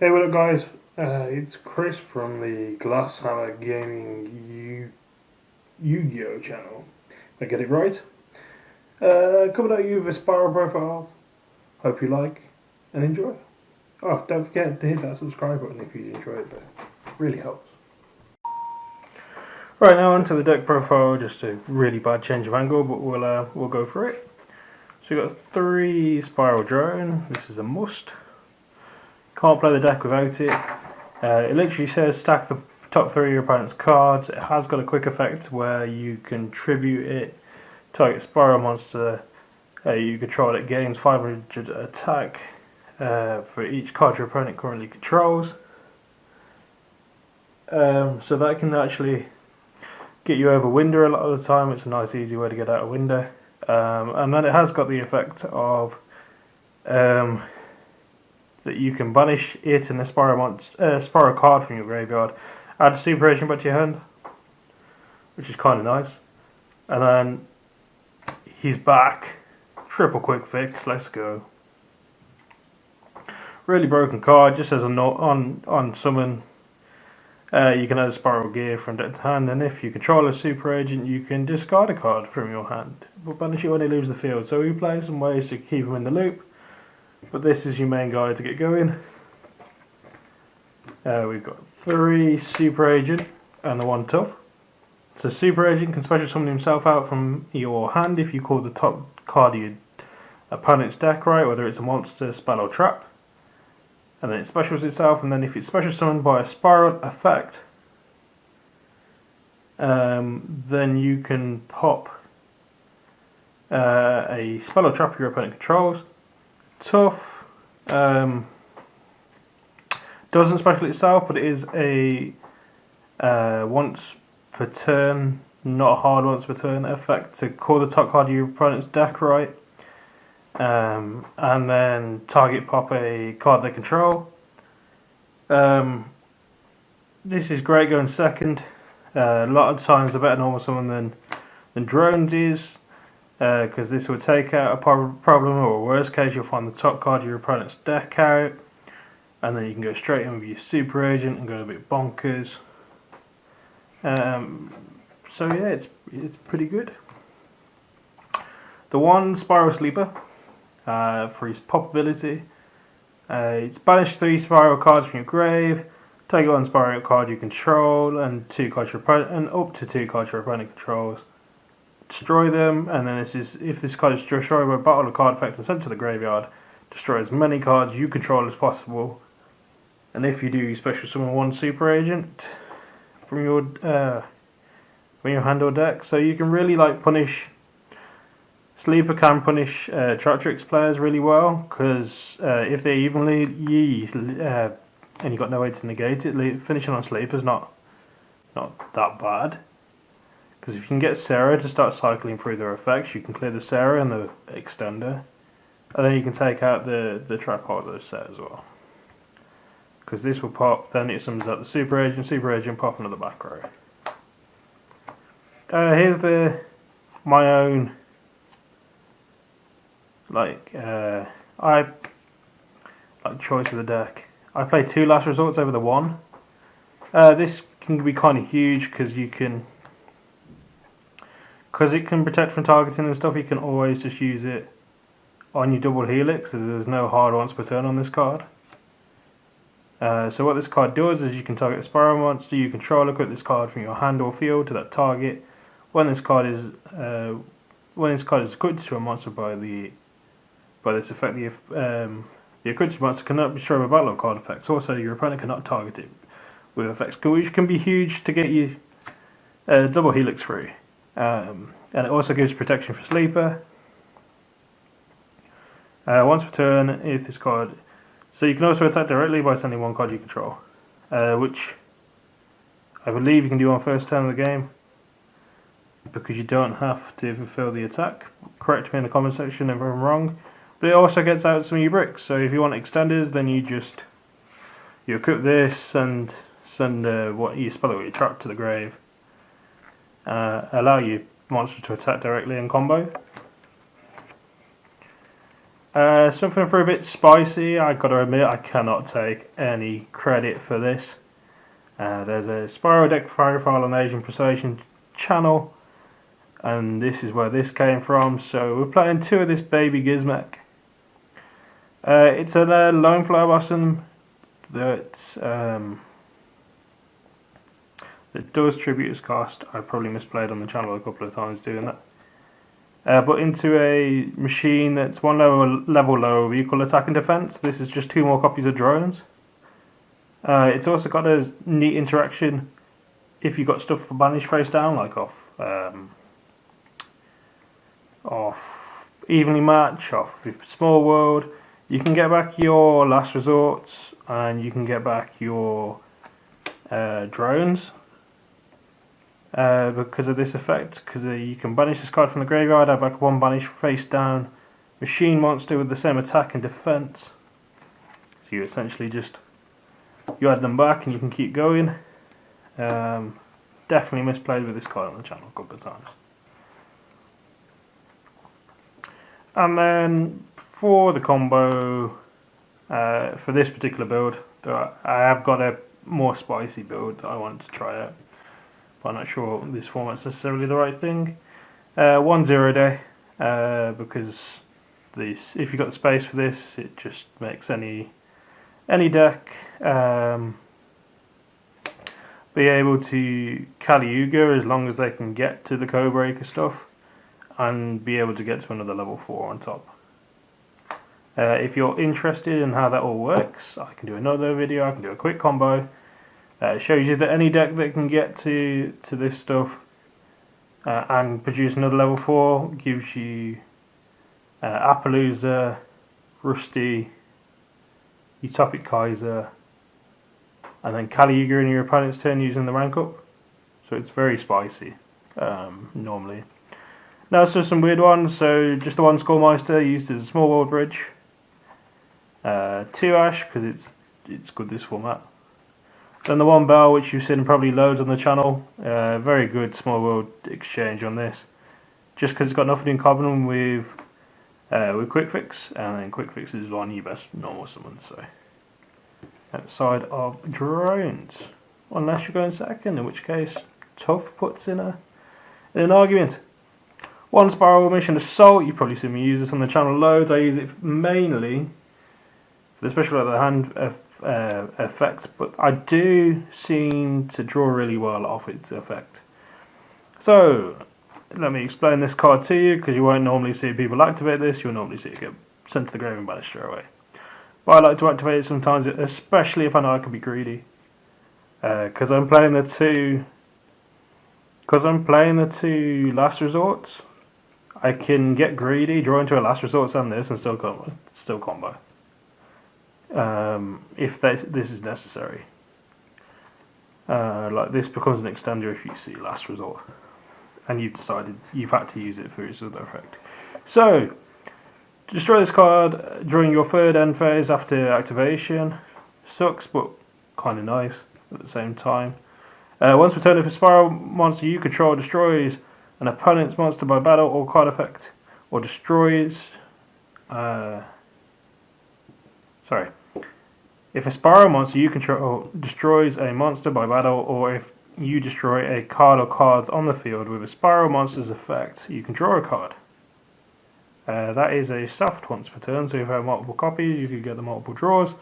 Hey, what up, guys? It's Chris from the Glasshammer Gaming Yu-Gi-Oh channel. I get it right. Coming at you with a Spyral profile. Hope you like and enjoy. Oh, don't forget to hit that subscribe button if you enjoy it, but it really helps. Right, now onto the deck profile. Just a really bad change of angle, but we'll go through it. So we've got 3 Spyral drone. This is a must. Can't play the deck without it. It literally says stack the top 3 of your opponent's cards. It has got a quick effect where you can tribute it, target Spyral monster you control. It gains 500 attack for each card your opponent currently controls. So that can actually get you over Winder a lot of the time. It's a nice easy way to get out of Winder. And then it has got the effect of that you can banish it and a Spyral card from your graveyard, add Super Agent back to your hand, which is kind of nice. And then he's back, triple quick fix, let's go. Really broken card, just as a note on summon. You can add a Spyral gear from deck to hand, and if you control a Super Agent, you can discard a card from your hand, but banish it when he leaves the field. So we play some ways to keep him in the loop. But this is your main guide to get going. We've got 3 Super Agent and the 1 Tough. So Super Agent can special summon himself out from your hand if you call the top card of your opponent's deck right, whether it's a monster, spell or trap. And then it specials itself, and then if it's special summoned by a Spyral effect, then you can pop a spell or trap your opponent controls. Tough doesn't special itself, but it is a once per turn, not a hard once per turn effect to call the top card of your opponent's deck right, and then target pop a card they control. This is great going second. A lot of times a better normal summon than drones is. Because this would take out a problem, or worst case you'll find the top card of your opponent's deck out, and then you can go straight in with your Super Agent and go a bit bonkers. So yeah, it's pretty good. The 1 Spyral Sleeper for his pop ability, it's banish 3 Spyral cards from your grave, take 1 Spyral card you control and 2 cards your opponent, and up to 2 cards your opponent controls. Destroy them, and then if this card is destroyed by battle or card effect and sent to the graveyard, destroy as many cards you control as possible. And if you do, you special summon 1 Super Agent from your hand or deck. So you can really punish. Sleeper can punish Trap-Trix players really well, because if they evenly and you got no way to negate it, finishing on Sleeper is not that bad. Because if you can get Sarah to start cycling through their effects, you can clear the Sarah and the extender, and then you can take out the trap holder set as well. Because this will pop, then it summons out the Super Agent pop into the back row. Here's my own choice of the deck. I play 2 Last Resorts over the 1. This can be kind of huge because it can protect from targeting and stuff. You can always just use it on your double Helix, as there's no hard once per turn on this card. So what this card does is you can target a Spyral monster you control, equip this card from your hand or field to that target. When this card is equipped to a monster by this effect, the equipped monster cannot be destroyed by battle or card effects. Also, your opponent cannot target it with effects, which can be huge to get you double Helix free. And it also gives protection for Sleeper. Once per turn, if this card... So you can also attack directly by sending 1 card you control, which I believe you can do on first turn of the game, because you don't have to fulfill the attack. Correct me in the comment section if I'm wrong. But it also gets out some of your bricks, so if you want extenders, then you equip this and send what you spell it with your trap to the grave. Allow your monster to attack directly in combo. Something for a bit spicy. I gotta admit, I cannot take any credit for this. There's a Spyral deck profile on Asian Precision channel, and this is where this came from. So we're playing 2 of this baby Gizmek. It's a Lone Flower Blossom that does Tributor's Cost. I probably misplayed on the channel a couple of times doing that. But into a machine that's 1 level lower with equal attack and defense. This is just 2 more copies of drones. It's also got a neat interaction if you've got stuff for banish face down, like off evenly match, off small world. You can get back your last resorts, and you can get back your drones. Because of this effect, because you can banish this card from the graveyard, add back 1 banish face down machine monster with the same attack and defense. So you essentially just add them back and you can keep going. Definitely misplayed with this card on the channel a couple of times. And then for the combo, for this particular build, I have got a more spicy build that I want to try out. But I'm not sure this format's necessarily the right thing. 1-0 day, because if you've got the space for this, it just makes any deck be able to Caliuga as long as they can get to the Codebreaker stuff, and be able to get to another level 4 on top. If you're interested in how that all works, I can do another video. I can do a quick combo. It shows you that any deck that can get to this stuff and produce another level 4 gives you Appaloosa, Rusty, Utopic Kaiser, and then Caliuga in your opponent's turn using the rank up. So it's very spicy normally. Now so some weird ones. So just the 1 Skullmeister used as a small world bridge. 2 Ash because it's good this format. Then the 1 Bell, which you've seen probably loads on the channel. Very good small world exchange on this, just because it's got nothing in common with Quick Fix, and then Quick Fix is one of your best normal summons. So outside of drones, unless you're going second, in which case Tough puts in an argument. 1 Spyral Mission Assault. You've probably seen me use this on the channel loads. I use it mainly for the special out of the hand effect, but I do seem to draw really well off its effect. So let me explain this card to you, because you won't normally see people activate this. You'll normally see it get sent to the grave and banished straight away. But I like to activate it sometimes, especially if I know I can be greedy, because I'm playing the two last resorts. I can get greedy, draw into a last resort and this, and still combo. If this is necessary. Like this becomes an extender if you see last resort, and you've decided you've had to use it for its other effect. So, destroy this card during your 3rd end phase after activation. Sucks, but kind of nice at the same time. Once per turn, if a Spyral monster you control destroys an opponent's monster by battle or card effect, or destroys... If a Spyral monster you control destroys a monster by battle, or if you destroy a card or cards on the field with a Spyral monster's effect, you can draw a card. That is a soft once per turn, so if you have multiple copies, you could get the multiple draws.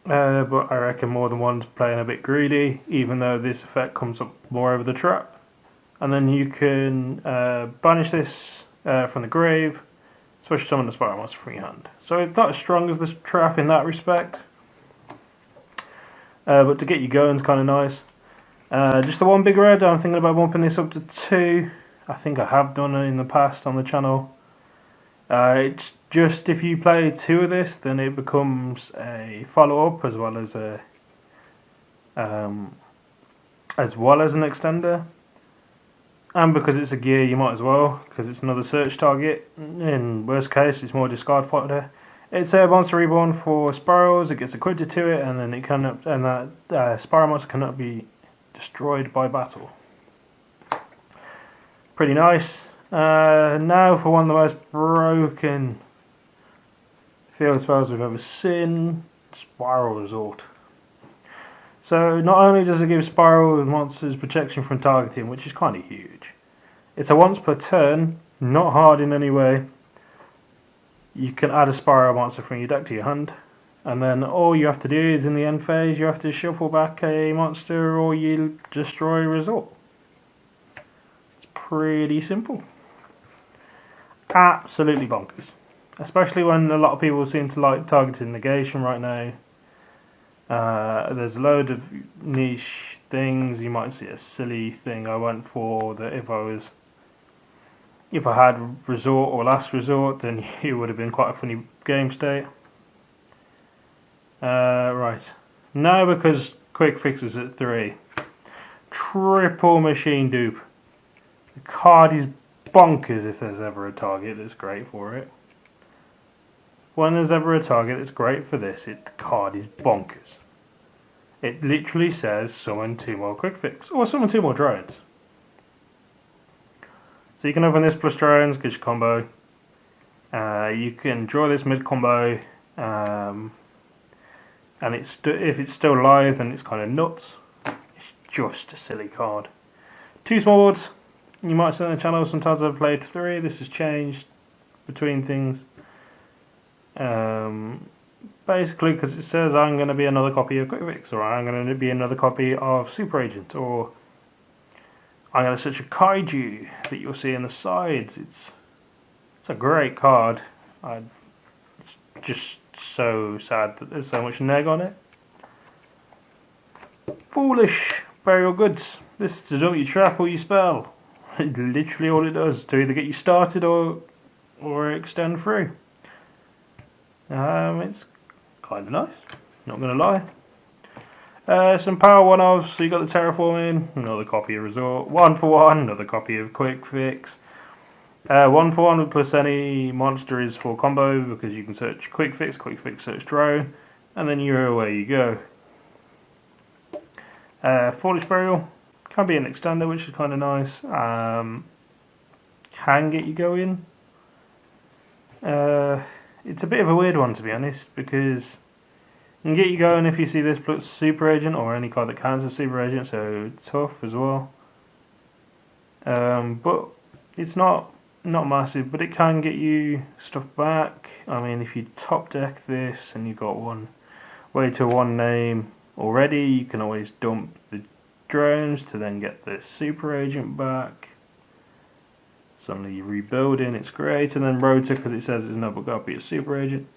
But I reckon more than one's playing a bit greedy, even though this effect comes up more over the trap. And then you can banish this from the grave, especially summon the Spyral monster from your hand. So it's not as strong as this trap in that respect, but to get you going is kind of nice. Just the 1 big red. I'm thinking about bumping this up to 2. I think I have done it in the past on the channel. It's just if you play 2 of this, then it becomes a follow-up as well as an extender. And because it's a gear, you might as well, because it's another search target. In worst case, it's more discard fodder. It's a monster reborn for Spyrals. It gets equipped to it, and then that Spyral monster cannot be destroyed by battle. Pretty nice. Now for one of the most broken Field spells we've ever seen. Spyral Resort. So not only does it give Spyral monsters protection from targeting, which is kind of huge. It's a once per turn, not hard in any way. You can add a Spyral monster from your deck to your hand. And then all you have to do is in the end phase you have to shuffle back a monster or you destroy a result. It's pretty simple. Absolutely bonkers. Especially when a lot of people seem to like targeted negation right now. There's a load of niche things. You might see a silly thing I went for that if I had resort or last resort, then it would have been quite a funny game state. Right. Now because quick fix is at 3. Triple machine dupe. The card is bonkers if there's ever a target that's great for it. When there's ever a target that's great for this, the card is bonkers. It literally says summon 2 more quick fix or summon 2 more drones. So you can open this plus drones, get your combo. You can draw this mid combo, and if it's still live, then it's kind of nuts. It's just a silly card. 2 small boards. You might see on the channel sometimes I've played 3. This has changed between things. Basically, because it says I'm going to be another copy of Quick Fix, or I'm going to be another copy of Super Agent, or I'm going to search a kaiju that you'll see in the sides. It's a great card. It's just so sad that there's so much neg on it. Foolish burial goods. This is to dump your trap or your spell. Literally all it does to either get you started or extend through. It's kind of nice, not going to lie. Some power one-offs, so you got the terraforming, another copy of Resort, 1 for 1, another copy of Quick Fix. 1 for 1 plus any monster is full combo because you can search Quick Fix, search Drone, and then you're away you go. Foolish Burial can be an extender, which is kind of nice. Can get you going. It's a bit of a weird one to be honest, because it can get you going if you see this plus Super Agent or any card that counts as Super Agent, so tough as well. But it's not massive, but it can get you stuff back. I mean, if you top deck this and you've got one way to 1 name already, you can always dump the drones to then get the Super Agent back. Suddenly you're rebuilding, it's great. And then Rotor, because it says it's never got to be a Super Agent.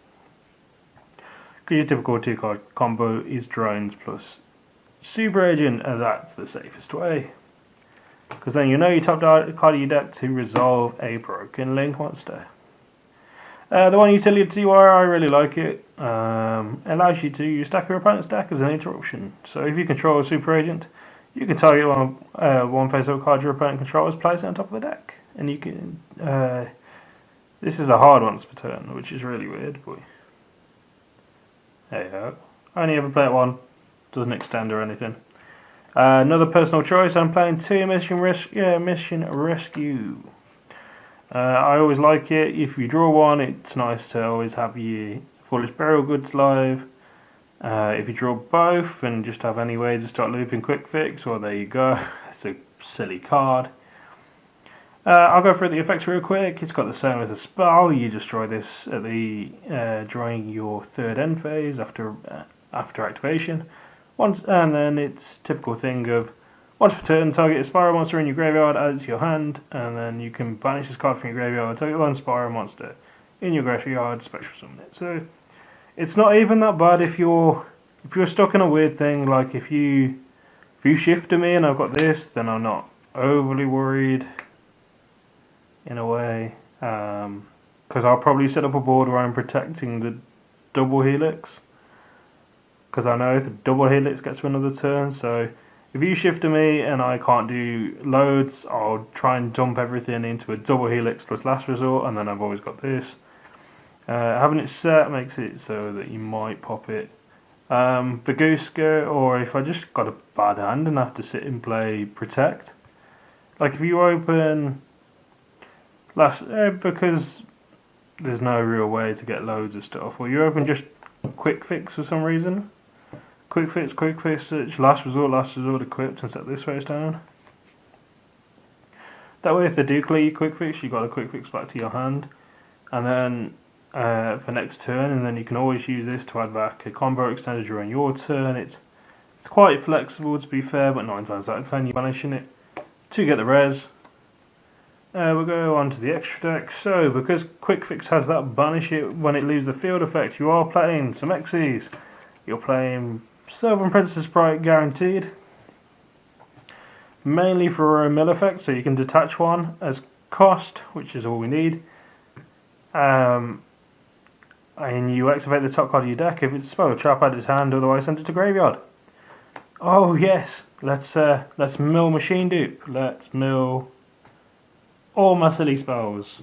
Because your typical 2-card combo is drones plus Super Agent, and that's the safest way. Because then you know you top card of your deck to resolve a broken link monster. The one utility wire, I really like it. Allows you to stack your opponent's deck as an interruption. So if you control a Super Agent, you can target one face-up card your opponent controls, place it on top of the deck. And you can... this is a hard once per turn, which is really weird, but... There you go. I only ever play it 1. Doesn't extend or anything. Another personal choice, I'm playing 2 Mission Rescue. I always like it. If you draw 1, it's nice to always have your Foolish Burial Goods live. If you draw both and just have any way to start looping Quick Fix, well there you go. It's a silly card. I'll go through the effects real quick. It's got the same as a spell. You destroy this at the during your 3rd end phase after activation. And then it's typical thing of once per turn, target a Spyral monster in your graveyard, add it to your hand, and then you can banish this card from your graveyard, target 1 Spyral monster in your graveyard, special summon it. So it's not even that bad if you're stuck in a weird thing. Like if you shift to me and I've got this, then I'm not overly worried in a way, because I'll probably set up a board where I'm protecting the double Helix, because I know if the double Helix gets to another turn. So if you shift to me and I can't do loads, I'll try and dump everything into a double Helix plus last resort, and then I've always got this. Having it set makes it so that you might pop it Baguska, or if I just got a bad hand and have to sit and play Protect. Like if you open last, because there's no real way to get loads of stuff. Or you open just quick fix for some reason. Quick fix, search, last resort equipped, and set this face down. That way if they do clear your quick fix, you've got a quick fix back to your hand. And then for next turn, and then you can always use this to add back a combo extender during your turn. It's quite flexible to be fair, but 9 times out of 10 you're banishing it to get the res. We'll go on to the extra deck. So because quick fix has that banish it when it leaves the field effect, you are playing some Xyz. You're playing Sylvan Princess Sprite guaranteed, mainly for a mill effect, so you can detach one as cost, which is all we need. And you activate the top card of your deck if it's a spell, trap out its hand, otherwise send it to graveyard. Oh yes, let's mill Machine Dupe. Let's mill all my silly spells.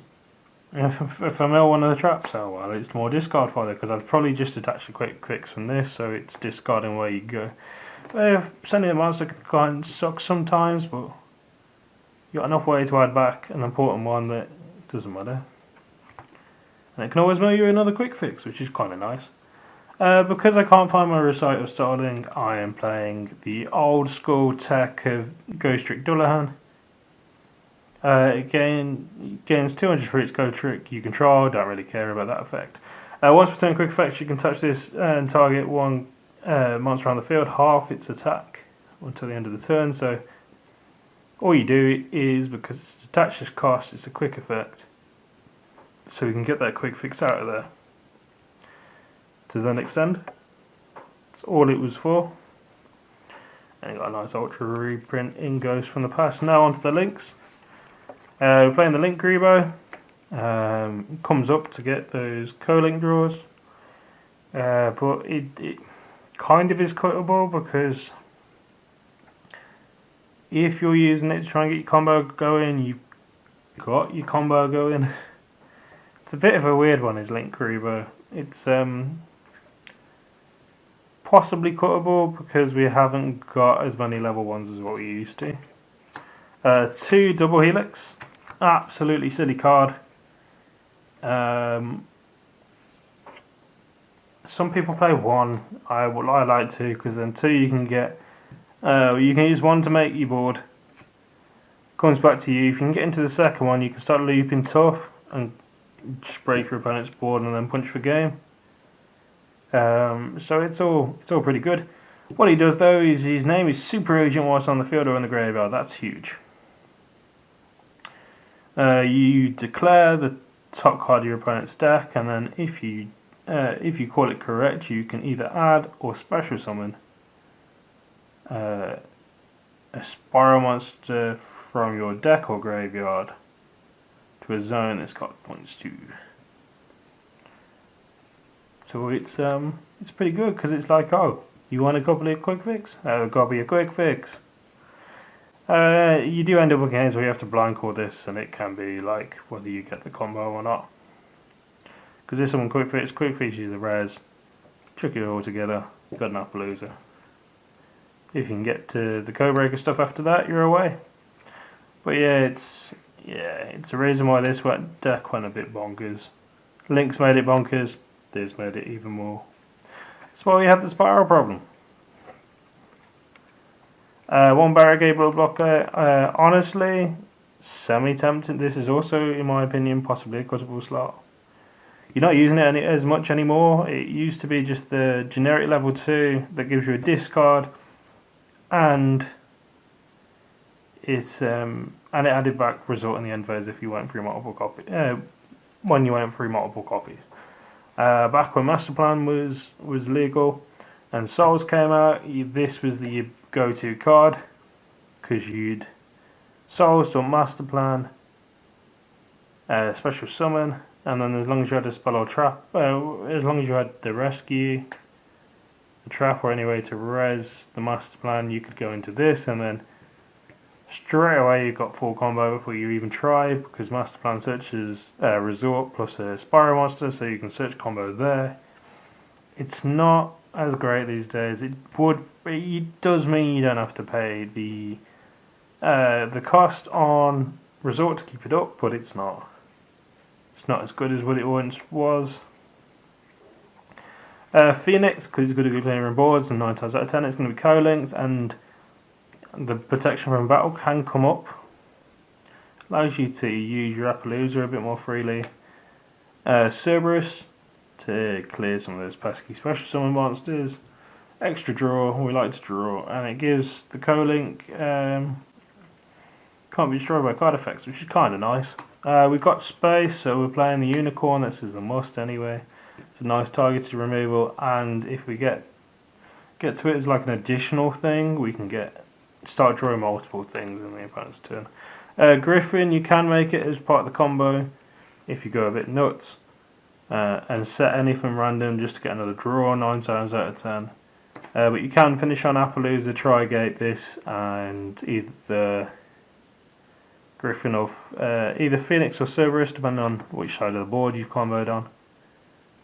If I mill one of the traps, oh well, it's more discard fodder, because I'd probably just attach a quick fix from this, so it's discarding where you go. Sending a monster can kind of suck sometimes, but you got enough way to add back an important one that doesn't matter. And it can always mill you another quick fix, which is kind of nice. Because I can't find my Recite of Starling, I am playing the old school tech of Ghost Trick Dullahan. Again, gains 200 for each Go Trick you control, don't really care about that effect. Once per turn quick effects, you can touch this and target one monster on the field, half its attack until the end of the turn. So all you do is, because it's attached as cost, it's a quick effect. So we can get that quick fix out of there. To then extend. That's all it was for. And you got a nice ultra reprint in Ghost from the past. Now onto the links. We're playing the Link Grebo. Comes up to get those co-link draws. But it kind of is cuttable, because if you're using it to try and get your combo going, you've got your combo going. It's a bit of a weird one, is Link Grebo. It's possibly cuttable because we haven't got as many level 1s as what we used to. 2 double Helix. Absolutely silly card. Some people play 1. I like 2, because then 2 you can get. You can use 1 to make your board. Comes back to you. If you can get into the second one, you can start looping tough and just break your opponent's board and then punch for game. So it's all pretty good. What he does though is his name is Super Agent whilst on the field or in the graveyard. That's huge. You declare the top card of your opponent's deck, and then if you call it correct, you can either add or special summon a Spyral monster from your deck or graveyard to a zone that's got +2. So it's pretty good, because it's like, oh, you want a couple of quick fix? Got be a quick fix. You do end up with games where you have to blind call this, and it can be like whether you get the combo or not. Because this one quick fix you the res, chuck it all together, you've got an Appaloosa. If you can get to the Codebreaker stuff after that, you're away. But it's a reason why this deck went a bit bonkers. Link's made it bonkers. This made it even more. That's why we had the Spyral problem. 1 barricade blocker. Honestly, semi-tempting. This is also, in my opinion, possibly a cuttable slot. You're not using it as much anymore. It used to be just the generic level 2 that gives you a discard, and it added back result in the end phase if you went through multiple copies. When you went through multiple copies. Back when Master Plan was legal and Souls came out, this was the go-to card, because you'd Souls or Master Plan, special summon, and then as long as you had a spell or trap, as long as you had the rescue, the trap, or any way to res the Master Plan, you could go into this, and then straight away you've got full combo before you even try, because Master Plan searches resort plus a Spyral monster, so you can search combo there. It's not as great these days. It does mean you don't have to pay the cost on resort to keep it up, but it's not It's not as good as what it once was. Phoenix, because it's good at clearing boards, and 9 times out of 10 it's going to be co-linked, and the protection from battle can come up. Allows you to use your Appaloosa a bit more freely. Cerberus to clear some of those pesky special summon monsters. Extra draw, we like to draw, and it gives the co-link can't be destroyed by card effects, which is kind of nice. We've got space, so we're playing the Unicorn. This is a must anyway. It's a nice targeted removal, and if we get to it as like an additional thing, we can start drawing multiple things in the opponent's turn. Griffin, you can make it as part of the combo if you go a bit nuts, and set anything random just to get another draw 9 times out of 10. But you can finish on Appaloosa, Tri-Gate this, and either Griffin or either Phoenix or Cerberus, depending on which side of the board you've comboed on,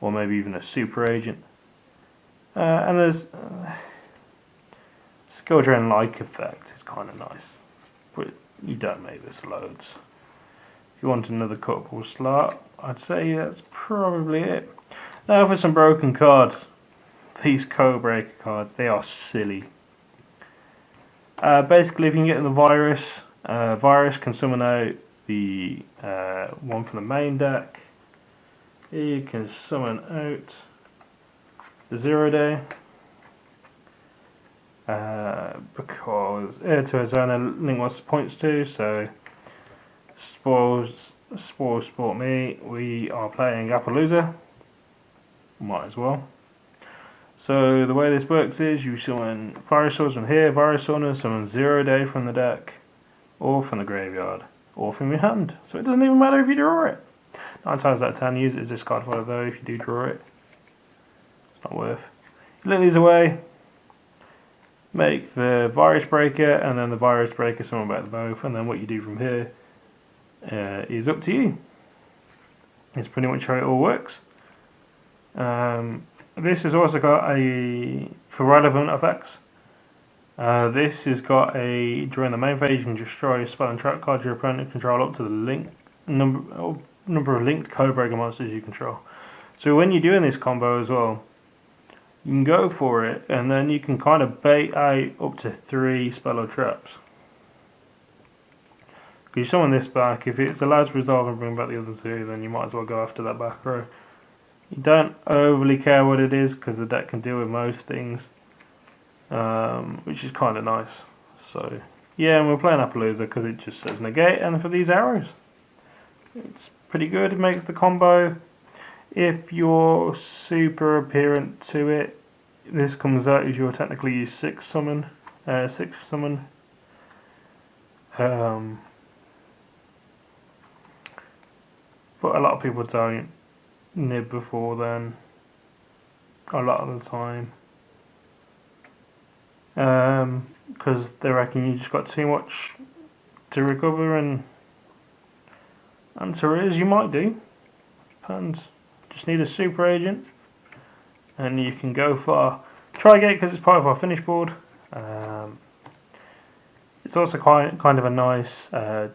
or maybe even a Super Agent. And there's Skill Drain like effect is kind of nice, but you don't make this loads. If you want another cuttable slot, I'd say that's probably it. Now for some broken cards. These Codebreaker cards, they are silly. Basically, if you can get the Virus, Virus can summon out the one from the main deck. You can summon out the 0 Day. Because to a zone link wants points to, so Spoils Sport Me, we are playing Appaloosa. Might as well. So the way this works is you summon Virus Swords from here, Virus Summoner, summon 0 Day from the deck, or from the graveyard, or from your hand. So it doesn't even matter if you draw it. 9 times out of 10, use it as discard fodder though if you do draw it. It's not worth. You let these away, make the Virus Breaker, and then the Virus Breaker summon back the both, and then what you do from here is up to you. It's pretty much how it all works. This has also got for relevant effects. This has got during the main phase you can destroy a spell and trap card your opponent control up to the number of linked Codebreaker monsters you control. So when you're doing this combo as well, you can go for it, and then you can kind of bait out up to 3 spell or traps. Because you summon this back, if it's allowed to resolve and bring back the other 2, then you might as well go after that back row. You don't overly care what it is because the deck can deal with most things, which is kind of nice. So yeah, and we're playing Appaloosa because it just says negate, and for these arrows, it's pretty good. It makes the combo. If you're super apparent to it, this comes out as you're technically use 6 summon. But a lot of people don't nib before then, a lot of the time, because they reckon you just got too much to recover, and answer is you might do. Depends. Just need a Super Agent, and you can go for Tri-Gate because it's part of our finish board. It's also kind of a nice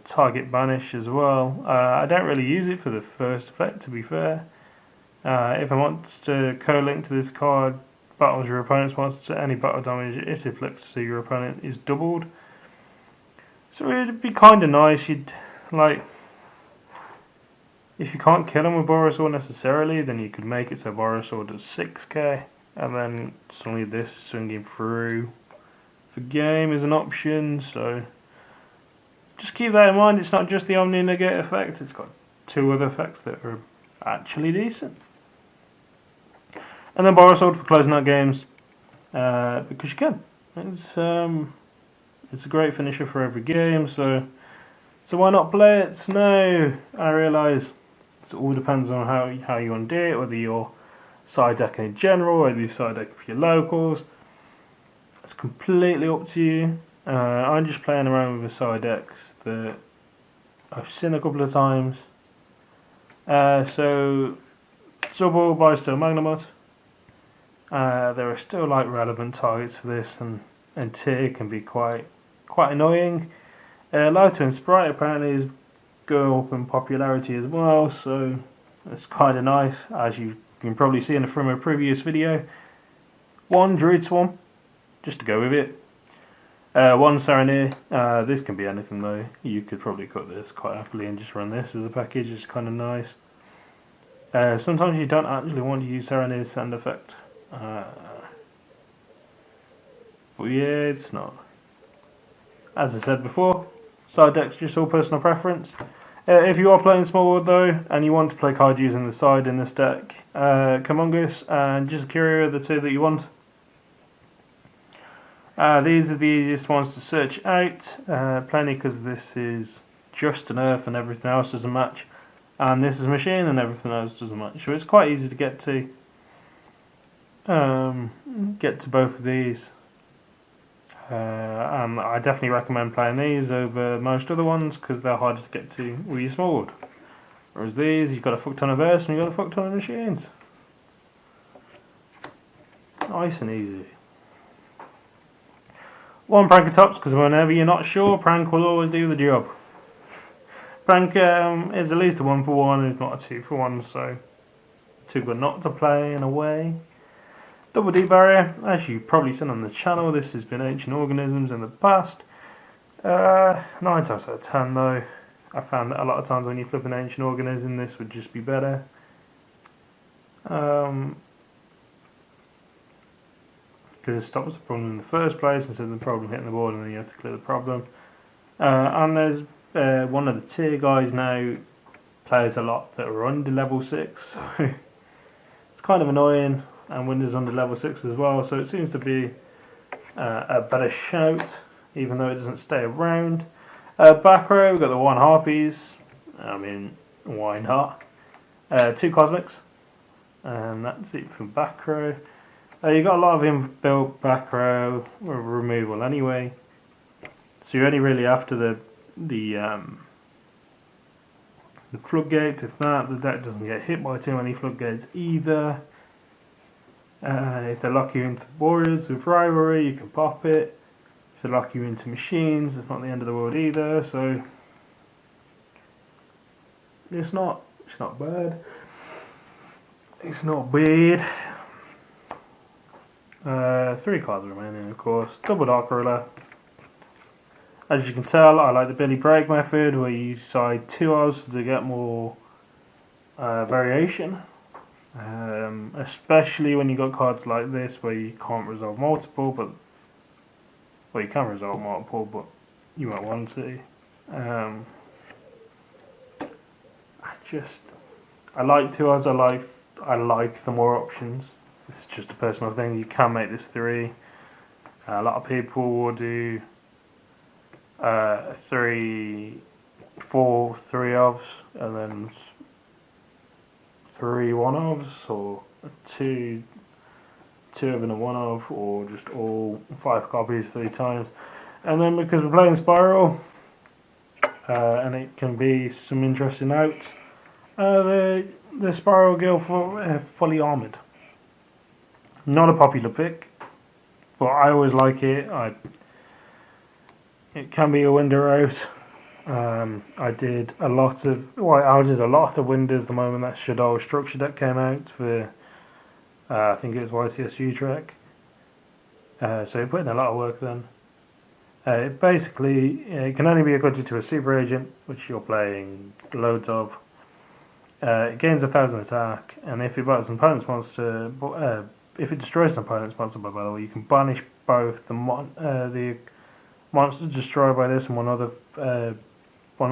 target banish as well. I don't really use it for the first effect, to be fair. If I want to co-link to this card, battles your opponent's monster, any battle damage it inflicts so your opponent is doubled. So it'd be kind of nice. You'd like, if you can't kill him with Borosaur necessarily, then you could make it so Borosaur does 6k, and then suddenly this swinging through for game is an option. So just keep that in mind. It's not just the Omni Negate effect, it's got 2 other effects that are actually decent. And then Borosaur for closing out games, because you can. It's a great finisher for every game, so why not play it? No, I realise it all depends on how you want to do it, whether you're side decking in general, whether you're side decking for your locals. It's completely up to you. I'm just playing around with the side decks that I've seen a couple of times. So Zubul by Still Magnemite. There are still like relevant targets for this, and Tyr can be quite annoying. Live Twin Sprite apparently is go up in popularity as well, so it's kind of nice, as you can probably see from a previous video. 1 Druid Swarm, just to go with it. 1 Serenade. This can be anything though. You could probably cut this quite happily and just run this as a package. It's kind of nice. Sometimes you don't actually want to use Serenade's sound effect. But yeah, it's not. As I said before, side deck's just all personal preference. If you are playing small world though, and you want to play card using the side in this deck, Humongous and just Curio are the 2 that you want. These are the easiest ones to search out, plainly because this is just an Earth and everything else doesn't match, and this is a Machine and everything else doesn't match, so it's quite easy to get to. Both of these. And I definitely recommend playing these over most other ones because they're harder to get to with your small world. Whereas these, you've got a fuck ton of Earths and you've got a fuck ton of Machines. Nice and easy. 1 Pranker-Tops, because whenever you're not sure, Prank will always do the job. Prank is at least a 1-for-1, if not a 2-for-1, so too good not to play in a way. Double D barrier, as you've probably seen on the channel, this has been Ancient Organisms in the past. 9 times out of 10 though, I found that a lot of times when you flip an Ancient Organism, this would just be better. Because it stops the problem in the first place instead of the problem hitting the board and then you have to clear the problem. And there's one of the tier guys now plays a lot that are under level 6, so it's kind of annoying. And Windows under level 6 as well, so it seems to be a better shout, even though it doesn't stay around. Back row, we've got the 1 Harpies, I mean, why not? 2 Cosmics, and that's it for back row. You've got a lot of inbuilt back row removal anyway, so you're only really after the floodgates. If not, the deck doesn't get hit by too many floodgates either. If they lock you into Warriors with Rivalry, you can pop it. If they lock you into Machines, it's not the end of the world either, so it's not bad. It's not bad. 3 cards remaining, of course. Double Dark Ruler. As you can tell, I like the Billy Break method, where you side 2 odds to get more variation. Especially when you got cards like this where you can't resolve multiple, but well, you can resolve multiple, but you won't want to. I like 2 odds. I like the more options. It's just a personal thing. You can make this 3. A lot of people will do 3, 4, 3 ofs, and then 3 1-ofs, or 2 of and a 1-off, or just all 5 copies 3 times. And then because we're playing Spyral, and it can be some interesting outs, the Spyral Guild for fully armoured. Not a popular pick, but I always like it. It can be a window out. I did a lot of Windows the moment that Shadow Structure deck came out for I think it was YCSU track. So it put in a lot of work then. It can only be equipped to a super agent, which you're playing loads of. It gains 1,000 attack, and if it battles an opponent's monster, if it destroys an opponent's monster by battle, you can banish both the monster destroyed by this and one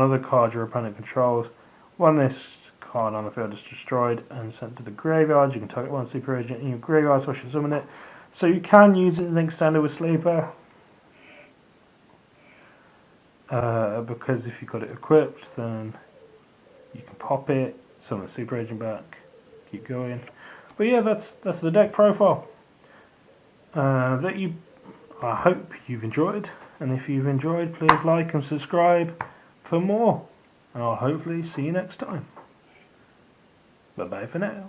other card your opponent controls. When this card on the field is destroyed and sent to the graveyard, you can target 1 super agent in your graveyard, special summon it. So you can use it as an extender with Sleeper. Because if you've got it equipped, then you can pop it, summon a super agent back, keep going. But yeah, that's the deck profile. I hope you've enjoyed, and if you've enjoyed, please like and subscribe for more, and I'll hopefully see you next time. Bye bye for now.